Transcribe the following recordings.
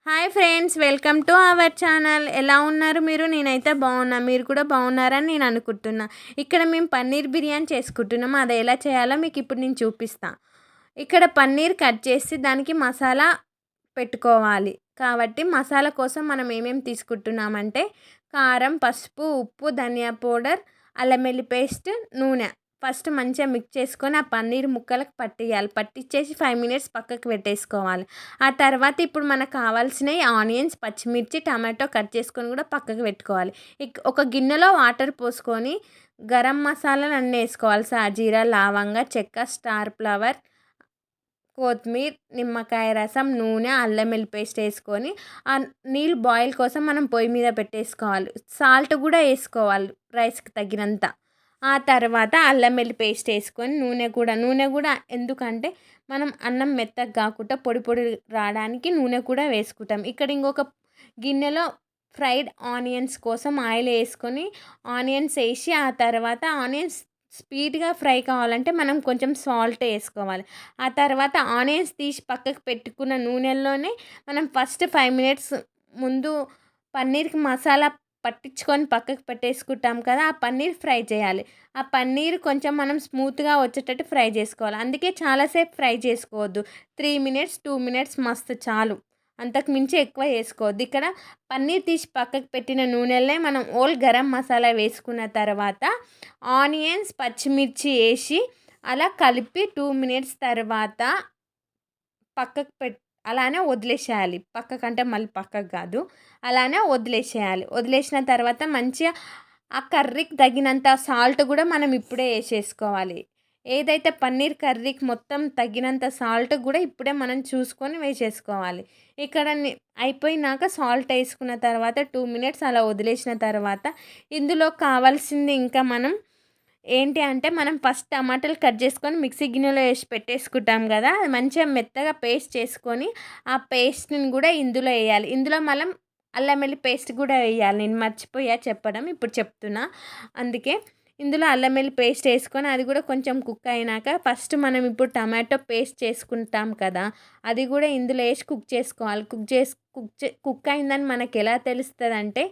Hi friends, welcome to our channel. ఎలా ఉన్నారు మీరు? నేనైతే బాగున్నా. మీరు కూడా బాగున్నారని నేను అనుకుంటున్నా. ఇక్కడ మేము పన్నీర్ బిర్యానీ చేసుకుంటున్నాం. అది ఎలా చేయాలో మీకు ఇప్పుడు నేను చూపిస్తా. ఇక్కడ పన్నీర్ కట్ చేసి దానికి మసాలా పెట్టుకోవాలి. కాబట్టి మసాలా కోసం మనం ఏమేమి తీసుకుంటున్నామంటే కారం, పసుపు, ఉప్పు, ధనియా పౌడర్, అల్లం వెల్లుల్లి పేస్ట్, నూనె. ఫస్ట్ మంచిగా మిక్స్ చేసుకొని ఆ పన్నీర్ ముక్కలకు పట్టియాలి. పట్టించేసి 5 మినిట్స్ పక్కకు పెట్టేసుకోవాలి. ఆ తర్వాత ఇప్పుడు మనకు కావాల్సినవి ఆనియన్స్, పచ్చిమిర్చి, టమాటో కట్ చేసుకొని కూడా పక్కకు పెట్టుకోవాలి. ఒక గిన్నెలో వాటర్ పోసుకొని గరం మసాలాలు అన్నీ వేసుకోవాలి. సాజీరా, లవంగ, చెక్క, స్టార్ ఫ్లవర్, కొత్తిమీర, నిమ్మకాయ రసం, నూనె, అల్లం వెల్లుల్లి పేస్ట్ వేసుకొని ఆ నీళ్ళు బాయిల్ కోసం మనం పొయ్యి మీద పెట్టేసుకోవాలి. సాల్ట్ కూడా వేసుకోవాలి రైస్కి తగినంత. ఆ తర్వాత అల్లం వెల్లుల్లి పేస్ట్ వేసుకొని నూనె కూడా ఎందుకంటే మనం అన్నం మెత్తగా కాకుండా పొడి పొడి రావడానికి నూనె కూడా వేసుకుంటాం. ఇక్కడ ఇంకొక గిన్నెలో ఫ్రైడ్ ఆనియన్స్ కోసం ఆయిల్ వేసుకొని ఆనియన్స్ వేసి ఆ తర్వాత ఆనియన్స్ స్పీడ్గా ఫ్రై కావాలంటే మనం కొంచెం సాల్ట్ వేసుకోవాలి. ఆ తర్వాత ఆనియన్స్ తీసి పక్కకు పెట్టుకున్న నూనెల్లోనే మనం ఫస్ట్ 5 మినిట్స్ ముందు పన్నీర్కి మసాలా పట్టించుకొని పక్కకు పెట్టేసుకుంటాం కదా, ఆ పన్నీర్ ఫ్రై చేయాలి. ఆ పన్నీర్ కొంచెం మనం స్మూత్గా వచ్చేటట్టు ఫ్రై చేసుకోవాలి. అందుకే చాలాసేపు ఫ్రై చేసుకోవద్దు. 3 మినిట్స్ 2 మినిట్స్ మస్తు చాలు. అంతకు మించి ఎక్కువ వేసుకోవద్దు. ఇక్కడ పన్నీర్ తీసి పక్కకు పెట్టిన నూనెలనే మనం ఓల్ గరం మసాలా వేసుకున్న తర్వాత ఆనియన్స్, పచ్చిమిర్చి వేసి అలా కలిపి 2 మినిట్స్ తర్వాత పక్కకు అలానే వదిలేసేయాలి. పక్కకంటే మళ్ళీ పక్కకు కాదు, అలానే వదిలేసేయాలి. వదిలేసిన తర్వాత మంచిగా ఆ కర్రీకి తగినంత సాల్ట్ కూడా మనం ఇప్పుడే వేసేసుకోవాలి. ఏదైతే పన్నీర్ కర్రీకి మొత్తం తగినంత సాల్ట్ కూడా ఇప్పుడే మనం చూసుకొని వేసేసుకోవాలి. ఇక్కడ అయిపోయినాక సాల్ట్ వేసుకున్న తర్వాత 2 మినిట్స్ అలా వదిలేసిన తర్వాత ఇందులో కావాల్సింది ఇంకా మనం ఏంటి అంటే మనం ఫస్ట్ టమాటాలు కట్ చేసుకొని మిక్సీ గిన్నెలో వేసి పెట్టేసుకుంటాం కదా, అది మంచిగా మెత్తగా పేస్ట్ చేసుకొని ఆ పేస్ట్ని కూడా ఇందులో వేయాలి. ఇందులో మనం అల్లం వెల్లుల్లి పేస్ట్ కూడా వేయాలి. నేను మర్చిపోయా చెప్పడం, ఇప్పుడు చెప్తున్నా. అందుకే ఇందులో అల్లం వెల్లుల్లి పేస్ట్ వేసుకొని అది కూడా కొంచెం కుక్ అయినాక ఫస్ట్ మనం ఇప్పుడు టమాటో పేస్ట్ చేసుకుంటాం కదా, అది కూడా ఇందులో వేసి కుక్ చేసుకోవాలి. కుక్ అయిందని మనకి ఎలా తెలుస్తుంది అంటే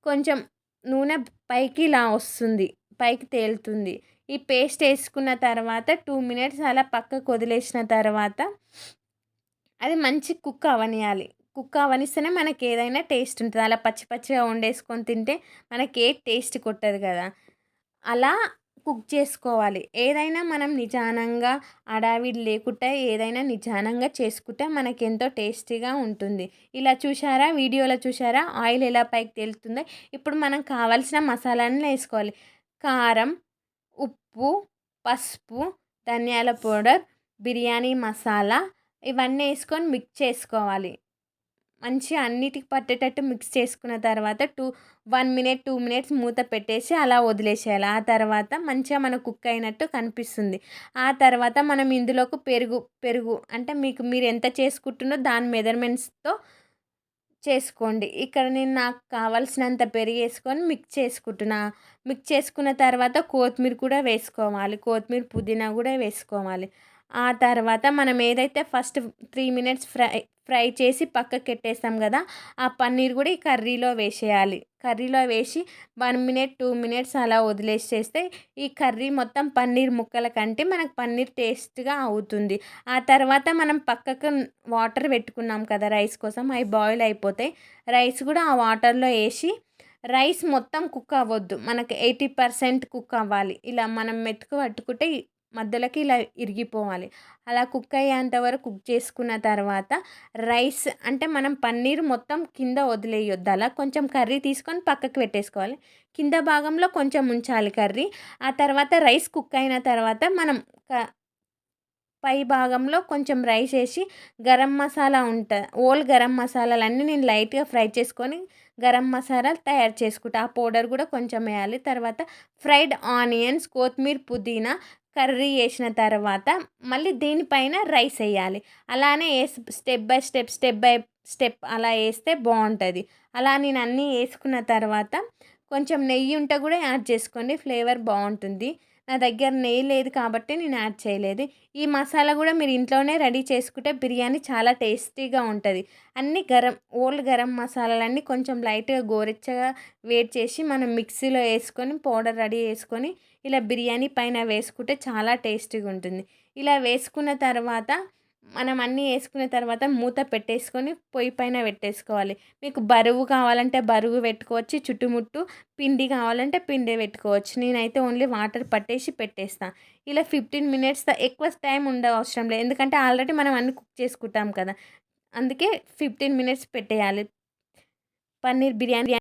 కొంచెం నూనె పైకి ఇలా వస్తుంది, పైకి తేలుతుంది. ఈ పేస్ట్ వేసుకున్న తర్వాత 2 మినిట్స్ అలా పక్కకు వదిలేసిన తర్వాత అది మంచి కుక్ అవ్వనియాలి. కుక్ అవ్వనిస్తేనే మనకి ఏదైనా టేస్ట్ ఉంటుంది. అలా పచ్చి పచ్చిగా వండేసుకొని తింటే మనకి ఏ టేస్ట్ కొట్టదు కదా, అలా కుక్ చేసుకోవాలి. ఏదైనా మనం నిదానంగా హడావిడి లేకుండా ఏదైనా నిదానంగా చేసుకుంటే మనకెంతో టేస్టీగా ఉంటుంది. ఇలా చూసారా, వీడియోలో చూసారా ఆయిల్ ఎలా పైకి తేలుతుందో? ఇప్పుడు మనం కావాల్సిన మసాలాలను వేసుకోవాలి. కారం, ఉప్పు, పసుపు, ధనియాల పౌడర్, బిర్యానీ మసాలా ఇవన్నీ వేసుకొని మిక్స్ చేసుకోవాలి. మంచిగా అన్నిటికి పట్టేటట్టు మిక్స్ చేసుకున్న తర్వాత 1 మినిట్ 2 మినిట్స్ మూత పెట్టేసి అలా వదిలేసేయాలి. ఆ తర్వాత మంచిగా మనకు కుక్ అయినట్టు కనిపిస్తుంది. ఆ తర్వాత మనం ఇందులోకి పెరుగు అంటే మీరు ఎంత చేసుకుంటున్నో దాని మెజర్మెంట్స్తో చేసుకోండి. ఇక్కడ నేను నాకు కావాల్సినంత పెరుగేసుకొని మిక్స్ చేసుకుంటున్నా. మిక్స్ చేసుకున్న తర్వాత కొత్తిమీర కూడా వేసుకోవాలి. కొత్తిమీర, పుదీనా కూడా వేసుకోవాలి. ఆ తర్వాత మనం ఏదైతే ఫస్ట్ 3 మినిట్స్ ఫ్రై చేసి పక్కకెట్టేసాం కదా, ఆ పన్నీర్ కూడా ఈ కర్రీలో వేసేయాలి. కర్రీలో వేసి 1 మినిట్ 2 మినిట్స్ అలా వదిలేసేస్తే ఈ కర్రీ మొత్తం పన్నీర్ ముక్కల కంటే మనకు పన్నీర్ టేస్ట్గా అవుతుంది. ఆ తర్వాత మనం పక్కకు వాటర్ పెట్టుకున్నాం కదా రైస్ కోసం, అవి బాయిల్ అయిపోతాయి. రైస్ కూడా ఆ వాటర్లో వేసి రైస్ మొత్తం కుక్ అవ్వద్దు, మనకు 80% కుక్ అవ్వాలి. ఇలా మనం మెతుకు పట్టుకుంటే మధ్యలోకి ఇలా ఇరిగిపోవాలి. అలా కుక్ అయ్యేంత వరకు కుక్ చేసుకున్న తర్వాత రైస్ అంటే మనం పన్నీర్ మొత్తం కింద వదిలేయొద్దు. అలా కొంచెం కర్రీ తీసుకొని పక్కకు పెట్టేసుకోవాలి. కింద భాగంలో కొంచెం ఉంచాలి కర్రీ. ఆ తర్వాత రైస్ కుక్ అయిన తర్వాత మనం పై భాగంలో కొంచెం రైస్ వేసి గరం మసాలా ఓల్ గరం మసాలాలన్నీ నేను లైట్గా ఫ్రై చేసుకొని గరం మసాలా తయారు చేసుకుంటా. ఆ పౌడర్ కూడా కొంచెం వేయాలి. తర్వాత ఫ్రైడ్ ఆనియన్స్, కొత్తిమీర, పుదీనా కర్రీ వేసిన తర్వాత మళ్ళీ దీనిపైన రైస్ వేయాలి. అలానే స్టెప్ బై స్టెప్ అలా వేస్తే బాగుంటుంది. అలా నేను అన్నీ వేసుకున్న తర్వాత కొంచెం నెయ్యి ఉంటే కూడా యాడ్ చేసుకోండి, ఫ్లేవర్ బాగుంటుంది. నా దగ్గర నెయ్యి లేదు కాబట్టి నేను యాడ్ చేయలేదు. ఈ మసాలా కూడా మీరు ఇంట్లోనే రెడీ చేసుకుంటే బిర్యానీ చాలా టేస్టీగా ఉంటది. అన్నీ ఓల్డ్ గరం మసాలాలన్నీ కొంచెం లైట్‌గా గోరువెచ్చగా వేడి చేసి మనం మిక్సీలో యేసుకొని పౌడర్ రెడీ చేసుకొని ఇలా బిర్యానీ పైన వేసుకుంటే చాలా టేస్టీగా ఉంటుంది. ఇలా వేసుకున్న తర్వాత మనం అన్నీ యేసుకున్న తర్వాత మూత పెట్టేసుకొని పొయ్యి పైన పెట్టేసుకోవాలి. మీకు బరువు కావాలంటే బరువు పెట్టుకోవచ్చు. చుట్టుముట్టు పిండి కావాలంటే పిండి పెట్టుకోవచ్చు. నేనైతే ఓన్లీ వాటర్ పట్టేసి పెట్టేస్తా. ఇలా 15 మినిట్స్ ఎక్కువ టైం ఉండవసరం లేదు. ఎందుకంటే ఆల్రెడీ మనం అన్నీ కుక్ చేసుకుంటాం కదా! అందుకే 15 మినిట్స్ పెట్టేయాలి. పన్నీర్ బిర్యానీ